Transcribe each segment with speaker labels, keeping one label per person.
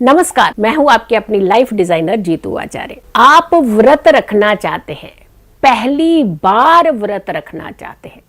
Speaker 1: नमस्कार, मैं हूं आपकी अपनी लाइफ डिजाइनर जीतू आचार्य। आप व्रत रखना चाहते हैं, पहली बार व्रत रखना चाहते हैं,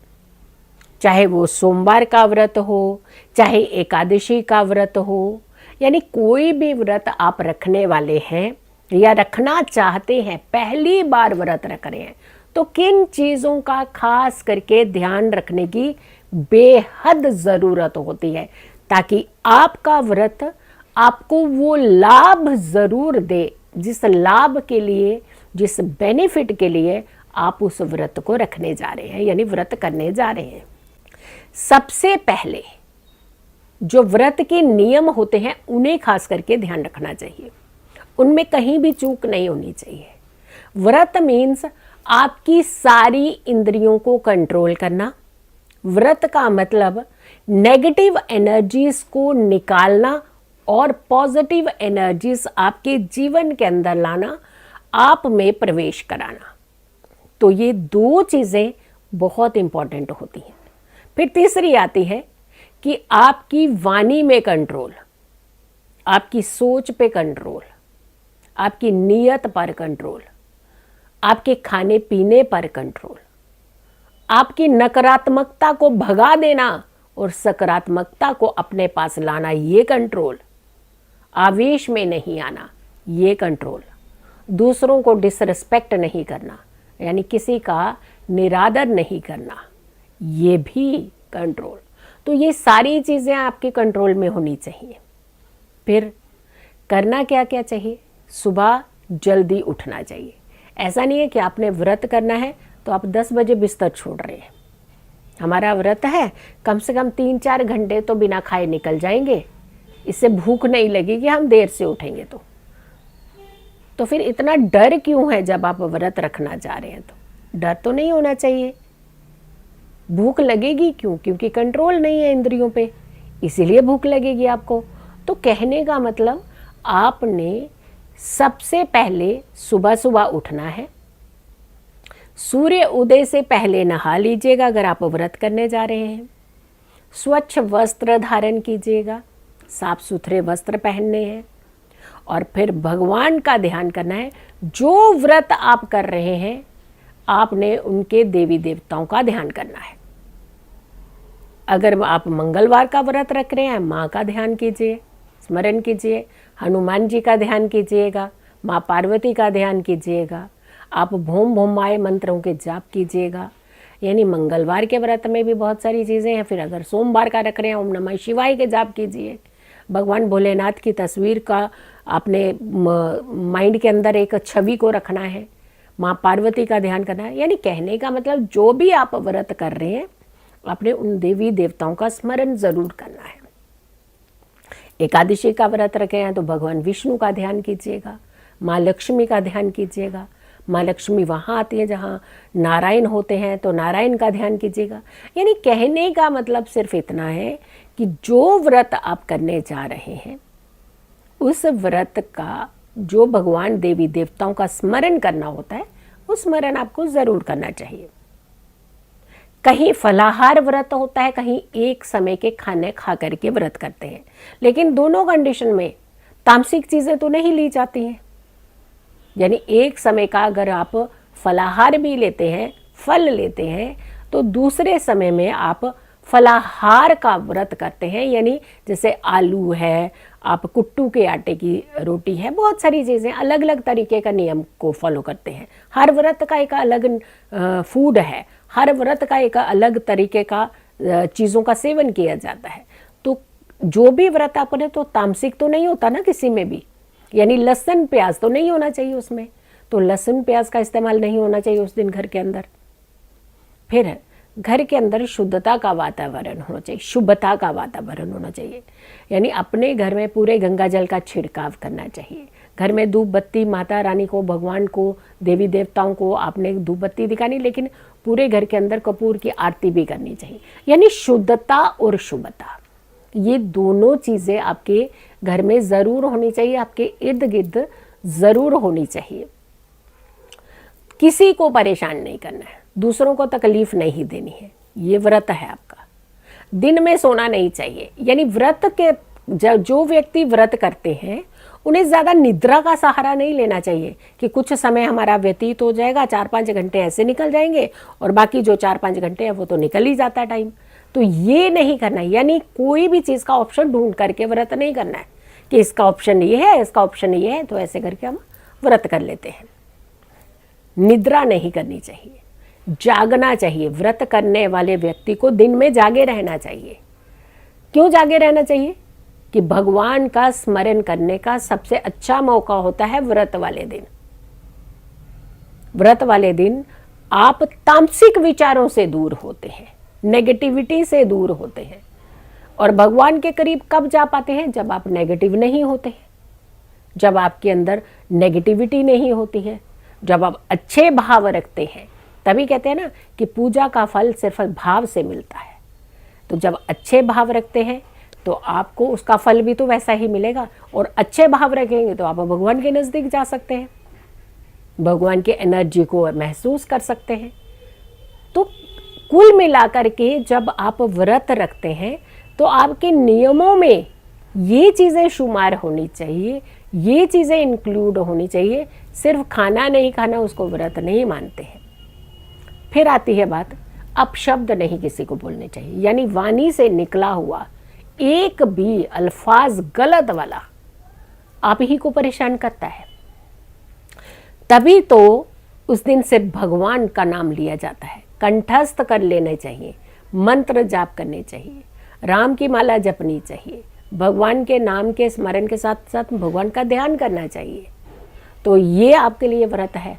Speaker 1: चाहे वो सोमवार का व्रत हो, चाहे एकादशी का व्रत हो, यानी कोई भी व्रत आप रखने वाले हैं या रखना चाहते हैं, पहली बार व्रत रख रहे हैं, तो किन चीजों का खास करके ध्यान रखने की बेहद जरूरत होती है ताकि आपका व्रत आपको वो लाभ जरूर दे जिस लाभ के लिए, जिस बेनिफिट के लिए आप उस व्रत को रखने जा रहे हैं, यानी व्रत करने जा रहे हैं। सबसे पहले जो व्रत के नियम होते हैं उन्हें खास करके ध्यान रखना चाहिए, उनमें कहीं भी चूक नहीं होनी चाहिए। व्रत मीन्स आपकी सारी इंद्रियों को कंट्रोल करना। व्रत का मतलब नेगेटिव एनर्जीज को निकालना और पॉजिटिव एनर्जीज आपके जीवन के अंदर लाना, आप में प्रवेश कराना। तो ये दो चीज़ें बहुत इंपॉर्टेंट होती हैं। फिर तीसरी आती है कि आपकी वाणी में कंट्रोल, आपकी सोच पे कंट्रोल, आपकी नीयत पर कंट्रोल, आपके खाने पीने पर कंट्रोल, आपकी नकारात्मकता को भगा देना और सकारात्मकता को अपने पास लाना, ये कंट्रोल। आवेश में नहीं आना, ये कंट्रोल। दूसरों को डिसरिस्पेक्ट नहीं करना, यानी किसी का निरादर नहीं करना, ये भी कंट्रोल। तो ये सारी चीज़ें आपके कंट्रोल में होनी चाहिए। फिर करना क्या क्या चाहिए? सुबह जल्दी उठना चाहिए। ऐसा नहीं है कि आपने व्रत करना है तो आप 10 बजे बिस्तर छोड़ रहे हैं। हमारा व्रत है, कम से कम 3-4 घंटे तो बिना खाए निकल जाएंगे, इससे भूख नहीं लगेगी, हम देर से उठेंगे तो फिर इतना डर क्यों है? जब आप व्रत रखना चाह रहे हैं तो डर तो नहीं होना चाहिए। भूख लगेगी क्यों? क्योंकि कंट्रोल नहीं है इंद्रियों पे, इसीलिए भूख लगेगी आपको। तो कहने का मतलब आपने सबसे पहले सुबह सुबह उठना है। सूर्य उदय से पहले नहा लीजिएगा अगर आप व्रत करने जा रहे हैं। स्वच्छ वस्त्र धारण कीजिएगा, साफ सुथरे वस्त्र पहनने हैं। और फिर भगवान का ध्यान करना है। जो व्रत आप कर रहे हैं आपने उनके देवी देवताओं का ध्यान करना है। अगर आप मंगलवार का व्रत रख रहे हैं, माँ का ध्यान कीजिए, स्मरण कीजिए। हनुमान जी का ध्यान कीजिएगा, माँ पार्वती का ध्यान कीजिएगा। आप भोम भोमाय मंत्रों के जाप कीजिएगा। यानी मंगलवार के व्रत में भी बहुत सारी चीज़ें हैं। फिर अगर सोमवार का रख रहे हैं, ओम नमः शिवाय के जाप कीजिए। भगवान भोलेनाथ की तस्वीर का आपने माइंड के अंदर एक छवि को रखना है। माँ पार्वती का ध्यान करना है। यानी कहने का मतलब जो भी आप व्रत कर रहे हैं आपने उन देवी देवताओं का स्मरण जरूर करना है। एकादशी का व्रत रखे हैं तो भगवान विष्णु का ध्यान कीजिएगा, माँ लक्ष्मी का ध्यान कीजिएगा। माँ लक्ष्मी वहाँ आती है जहाँ नारायण होते हैं, तो नारायण का ध्यान कीजिएगा। यानी कहने का मतलब सिर्फ इतना है कि जो व्रत आप करने जा रहे हैं उस व्रत का जो भगवान देवी देवताओं का स्मरण करना होता है वो स्मरण आपको ज़रूर करना चाहिए। कहीं फलाहार व्रत होता है, कहीं एक समय के खाने खा करके व्रत करते हैं, लेकिन दोनों कंडीशन में तामसिक चीज़ें तो नहीं ली जाती हैं। यानी एक समय का अगर आप फलाहार भी लेते हैं, फल लेते हैं, तो दूसरे समय में आप फलाहार का व्रत करते हैं। यानी जैसे आलू है, आप कुट्टू के आटे की रोटी है, बहुत सारी चीज़ें अलग अलग तरीके का नियम को फॉलो करते हैं। हर व्रत का एक अलग फूड है, हर व्रत का एक अलग तरीके का चीज़ों का सेवन किया जाता है। तो जो भी व्रत आप करें तो तामसिक तो नहीं होता ना किसी में भी। यानी लहसुन प्याज तो नहीं होना चाहिए उसमें, तो लहसुन प्याज का इस्तेमाल नहीं होना चाहिए उस दिन घर के अंदर। फिर घर के अंदर शुद्धता का वातावरण होना चाहिए, शुभता का वातावरण होना चाहिए। यानी अपने घर में पूरे गंगा जल का छिड़काव करना चाहिए। घर में धूप बत्ती माता रानी को, भगवान को, देवी देवताओं को आपने धूप बत्ती दिखानी, लेकिन पूरे घर के अंदर कपूर की आरती भी करनी चाहिए। यानी शुद्धता और शुभता, ये दोनों चीज़ें आपके घर में ज़रूर होनी चाहिए, आपके इर्द गिर्द ज़रूर होनी चाहिए। किसी को परेशान नहीं करना है, दूसरों को तकलीफ नहीं देनी है, ये व्रत है आपका। दिन में सोना नहीं चाहिए, यानी व्रत के जो व्यक्ति व्रत करते हैं उन्हें ज़्यादा निद्रा का सहारा नहीं लेना चाहिए कि कुछ समय हमारा व्यतीत हो जाएगा, 4-5 घंटे ऐसे निकल जाएंगे और बाकी जो 4-5 घंटे हैं वो तो निकल ही जाता है टाइम। तो ये नहीं करना है, यानी कोई भी चीज़ का ऑप्शन ढूंढ करके व्रत नहीं करना है कि इसका ऑप्शन ये है, इसका ऑप्शन ये है, तो ऐसे करके हम व्रत कर लेते हैं। निद्रा नहीं करनी चाहिए, जागना चाहिए। व्रत करने वाले व्यक्ति को दिन में जागे रहना चाहिए। क्यों जागे रहना चाहिए? कि भगवान का स्मरण करने का सबसे अच्छा मौका होता है व्रत वाले दिन। व्रत वाले दिन आप तामसिक विचारों से दूर होते हैं, नेगेटिविटी से दूर होते हैं। और भगवान के करीब कब जा पाते हैं? जब आप नेगेटिव नहीं होते हैं, जब आपके अंदर नेगेटिविटी नहीं होती है, जब आप अच्छे भाव रखते हैं। तभी कहते हैं ना कि पूजा का फल सिर्फ भाव से मिलता है। तो जब अच्छे भाव रखते हैं तो आपको उसका फल भी तो वैसा ही मिलेगा, और अच्छे भाव रखेंगे तो आप भगवान के नज़दीक जा सकते हैं, भगवान की एनर्जी को महसूस कर सकते हैं। तो कुल मिलाकर के जब आप व्रत रखते हैं तो आपके नियमों में ये चीज़ें शुमार होनी चाहिए, ये चीज़ें इंक्लूड होनी चाहिए। सिर्फ खाना नहीं खाना उसको व्रत नहीं मानते हैं। फिर आती है बात, अपशब्द नहीं किसी को बोलने चाहिए, यानी वाणी से निकला हुआ एक भी अल्फाज गलत वाला आप ही को परेशान करता है। तभी तो उस दिन सिर्फ भगवान का नाम लिया जाता है, कंठस्थ कर लेने चाहिए, मंत्र जाप करने चाहिए, राम की माला जपनी चाहिए, भगवान के नाम के स्मरण के साथ साथ भगवान का ध्यान करना चाहिए। तो ये आपके लिए व्रत है।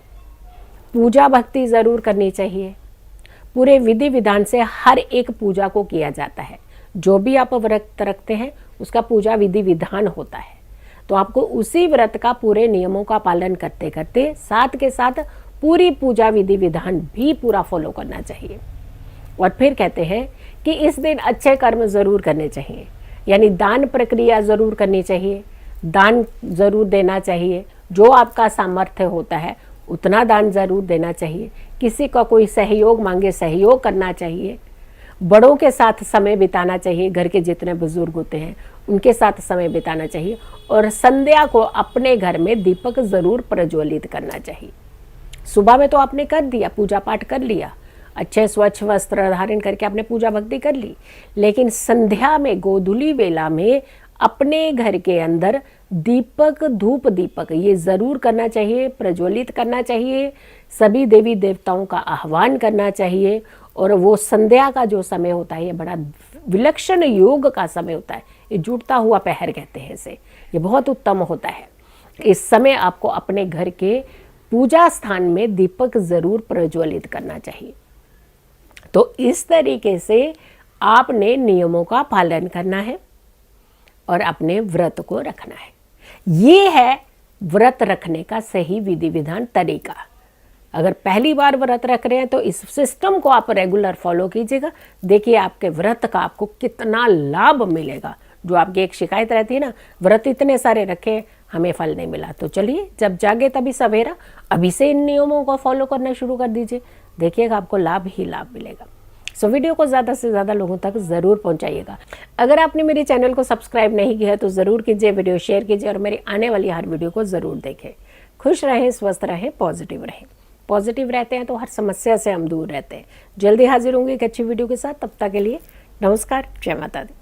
Speaker 1: पूजा भक्ति ज़रूर करनी चाहिए। पूरे विधि विधान से हर एक पूजा को किया जाता है। जो भी आप व्रत रखते हैं उसका पूजा विधि विधान होता है। तो आपको उसी व्रत का पूरे नियमों का पालन करते करते साथ के साथ पूरी पूजा विधि विधान भी पूरा फॉलो करना चाहिए। और फिर कहते हैं कि इस दिन अच्छे कर्म ज़रूर करने चाहिए, यानी दान प्रक्रिया ज़रूर करनी चाहिए, दान ज़रूर देना चाहिए। जो आपका सामर्थ्य होता है उतना दान ज़रूर देना चाहिए। किसी का कोई सहयोग मांगे सहयोग करना चाहिए। बड़ों के साथ समय बिताना चाहिए, घर के जितने बुजुर्ग होते हैं उनके साथ समय बिताना चाहिए। और संध्या को अपने घर में दीपक ज़रूर प्रज्वलित करना चाहिए। सुबह में तो आपने कर दिया, पूजा पाठ कर लिया, अच्छे स्वच्छ वस्त्र धारण करके आपने पूजा भक्ति कर ली, लेकिन संध्या में गोधूली वेला में अपने घर के अंदर दीपक, धूप दीपक ये ज़रूर करना चाहिए, प्रज्वलित करना चाहिए। सभी देवी देवताओं का आह्वान करना चाहिए। और वो संध्या का जो समय होता है ये बड़ा विलक्षण योग का समय होता है। ये जुटता हुआ पहर कहते हैं इसे, ये बहुत उत्तम होता है। इस समय आपको अपने घर के पूजा स्थान में दीपक ज़रूर प्रज्वलित करना चाहिए। तो इस तरीके से आपने नियमों का पालन करना है और अपने व्रत को रखना है। ये है व्रत रखने का सही विधि विधान तरीका। अगर पहली बार व्रत रख रहे हैं तो इस सिस्टम को आप रेगुलर फॉलो कीजिएगा। देखिए आपके व्रत का आपको कितना लाभ मिलेगा। जो आपकी एक शिकायत रहती है ना, व्रत इतने सारे रखे हमें फल नहीं मिला, तो चलिए जब जागे तभी सवेरा, अभी से इन नियमों को फॉलो करना शुरू कर दीजिए, देखिएगा आपको लाभ ही लाभ मिलेगा। सो वीडियो को ज़्यादा से ज़्यादा लोगों तक ज़रूर पहुंचाइएगा। अगर आपने मेरे चैनल को सब्सक्राइब नहीं किया है तो ज़रूर कीजिए, वीडियो शेयर कीजिए और मेरी आने वाली हर वीडियो को ज़रूर देखें। खुश रहें, स्वस्थ रहें, पॉजिटिव रहें। पॉजिटिव रहते हैं तो हर समस्या से हम दूर रहते हैं। जल्दी हाजिर होंगे एक अच्छी वीडियो के साथ। तब तक के लिए नमस्कार, जय माता दी।